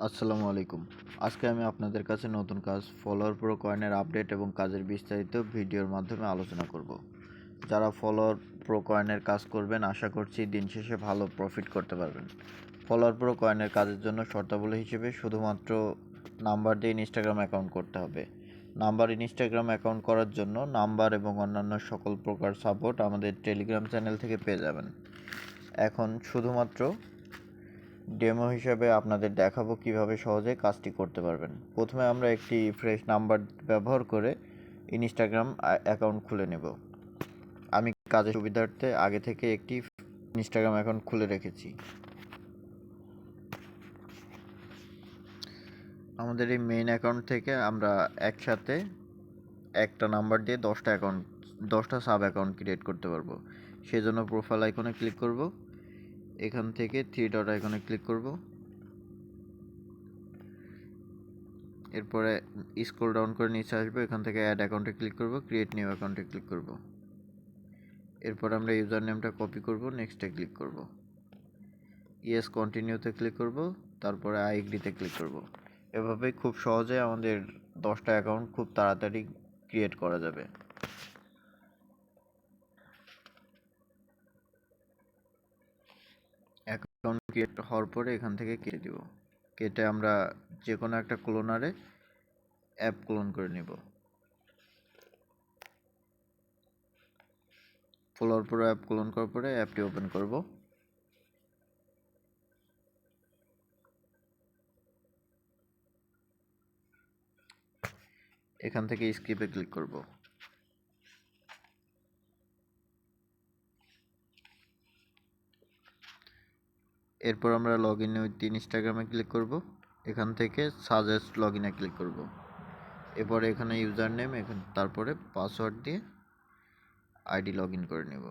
আসসালামু আলাইকুম। আজকে আমি আপনাদের কাছে নতুন কাজ ফলোয়ার প্রো কয়েনের আপডেট এবং কাজের বিস্তারিত ভিডিওর মাধ্যমে আলোচনা করব। যারা ফলোয়ার প্রো কয়েনের কাজ করবেন আশা করছি দিন শেষে ভালো প্রফিট করতে পারবেন। ফলোয়ার প্রো কয়েনের কাজের জন্য শর্তাবলী হিসেবে শুধুমাত্র নাম্বার দিয়ে ইনস্টাগ্রাম অ্যাকাউন্ট করতে হবে। ইনস্টাগ্রাম অ্যাকাউন্ট করার জন্য নাম্বার এবং অন্যান্য সকল প্রকার সাপোর্ট আমাদের টেলিগ্রাম চ্যানেল থেকে পেয়ে যাবেন। এখন শুধুমাত্র ডেমো হিসেবে আপনাদের দেখাবো কিভাবে সহজে কাজটি করতে পারবেন। প্রথমে আমরা একটি ফ্রেশ নাম্বার ব্যবহার করে ইনস্টাগ্রাম অ্যাকাউন্ট খুলে নেব। আমি কাজের সুবিধার্থে আগে থেকে একটি ইনস্টাগ্রাম অ্যাকাউন্ট খুলে রেখেছি। আমাদের এই মেইন অ্যাকাউন্ট থেকে আমরা একসাথে একটা নাম্বার দিয়ে 10টা সাব অ্যাকাউন্ট ক্রিয়েট করতে পারবো। সেজন্য প্রোফাইল আইকনে ক্লিক করব। এখান থেকে 3 ডট আইকনে ক্লিক করব। এরপরে স্ক্রল ডাউন করে নিচে আসবো, এখান থেকে অ্যাড অ্যাকাউন্টে ক্লিক করব, ক্রিয়েট নিউ অ্যাকাউন্টে ক্লিক করব। এরপর আমরা ইউজার নেমটা কপি করব, নেক্সটে ক্লিক করব, ইয়েস কন্টিনিউতে ক্লিক করব, তারপরে আই এগ্রিতে ক্লিক করব। এভাবেই খুব সহজে আমাদের 10টা অ্যাকাউন্ট খুব তাড়াতাড়ি ক্রিয়েট করা যাবে। অ্যাকাউন্ট ক্রিয়েট হওয়ার পরে এখান থেকে কেটে দিব। কেটে আমরা যে কোনো একটা ক্লোনারে অ্যাপ ক্লোন করে নেব। ফলোয়ার প্রো অ্যাপ ক্লোন করার পরে অ্যাপটি ওপেন করব। এখান থেকে স্কিপে ক্লিক করব। এরপর আমরা লগ ইন উইথ ইনস্টাগ্রামে ক্লিক করব। এখান থেকে সাজেস্ট লগ ইনে ক্লিক করব। এরপরে এখানে ইউজার নেম, তারপরে পাসওয়ার্ড দিয়ে আইডি লগ ইন করে নেব।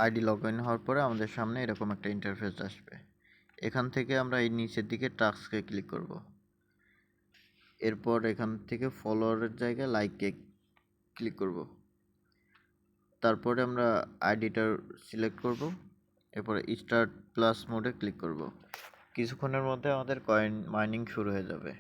আইডি লগ ইন হওয়ার পরে আমাদের সামনে এরকম একটা ইন্টারফেস আসবে। এখান থেকে আমরা এই নিচের দিকে টাস্কে ক্লিক করব। এরপর এখান থেকে ফলোয়ারের জায়গায় লাইকে ক্লিক করব। তারপরে আমরা আইডিটা সিলেক্ট করব। এরপরে স্টার্ট প্লাস মোডে ক্লিক করব। কিছুক্ষণের মধ্যে আমাদের কয়েন মাইনিং শুরু হয়ে যাবে।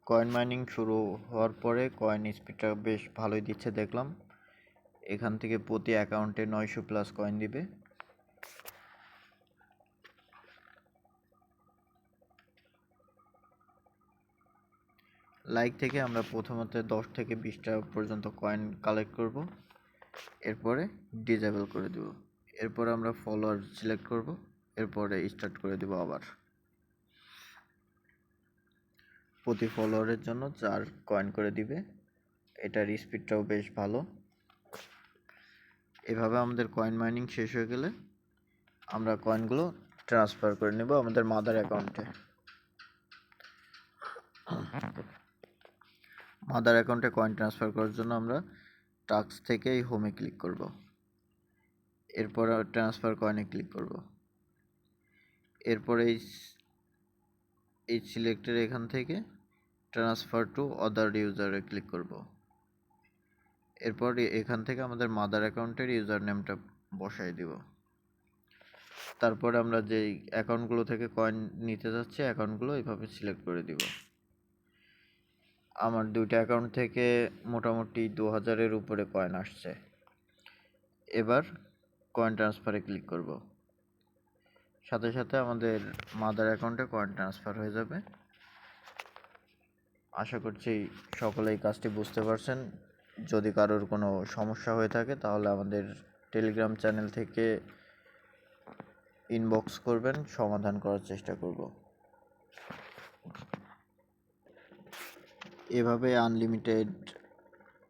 কয়েন মাইনিং শুরু হওয়ার পরে কয়েন স্পিডটা বেশ ভালোই দিচ্ছে দেখলাম। এখান থেকে প্রতি অ্যাকাউন্টে 900 প্লাস কয়েন দিবে। লাইক থেকে আমরা প্রথমত 10 থেকে 20টা পর্যন্ত কয়েন কালেক্ট করব। এরপরে ডিসেবল করে দেব। এরপর আমরা ফলোয়ার সিলেক্ট করব। এরপরে স্টার্ট করে দেব আবার। প্রতি ফলোয়ারের জন্য 4 কয়েন করে দিবে। এটার স্পিডটাও বেশ ভালো। এভাবে আমাদের কয়েন মাইনিং শেষ হয়ে গেলে আমরা কয়েনগুলো ট্রান্সফার করে নেব আমাদের মাদার অ্যাকাউন্টে। মাদার অ্যাকাউন্টে কয়েন ট্রান্সফার করার জন্য আমরা টাস্ক থেকে এই হোমে ক্লিক করব। এরপর ট্রান্সফার কয়েনে ক্লিক করব। এরপর এই সিলেক্টের এখান থেকে ট্রান্সফার টু আদার ইউজারে ক্লিক করব। এরপর এখান থেকে আমাদের মাদার অ্যাকাউন্টের ইউজার নেমটা বসাই দিব। তারপরে আমরা যেই অ্যাকাউন্টগুলো থেকে কয়েন নিতে যাচ্ছি অ্যাকাউন্টগুলো এইভাবে সিলেক্ট করে দিব। আমার 2টা অ্যাকাউন্ট থেকে মোটামুটি 2000-এর উপরে কয়েন আসছে। এবার কয়েন ট্রান্সফারে ক্লিক করব। সাথে সাথে আমাদের মাদার অ্যাকাউন্টে কয়েন ট্রান্সফার হয়ে যাবে। আশা করছি সকলেই কাজটি বুঝতে পারছেন। যদি কারোর কোনো সমস্যা হয়ে থাকে তাহলে আমাদের টেলিগ্রাম চ্যানেল থেকে ইনবক্স করবেন, সমাধান করার চেষ্টা করব। এভাবে আনলিমিটেড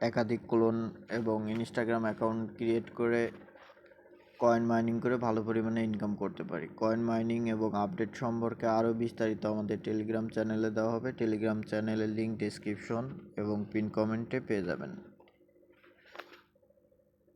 একাধিক ক্লোন এবং ইনস্টাগ্রাম অ্যাকাউন্ট ক্রিয়েট করে কয়েন মাইনিং করে ভালো পরিমাণে ইনকাম করতে পারি। কয়েন মাইনিং এবং আপডেট সম্পর্কে আরও বিস্তারিত আমাদের টেলিগ্রাম চ্যানেলে দেওয়া হবে। টেলিগ্রাম চ্যানেলের লিঙ্ক ডেসক্রিপশন এবং পিন কমেন্টে পেয়ে যাবেন।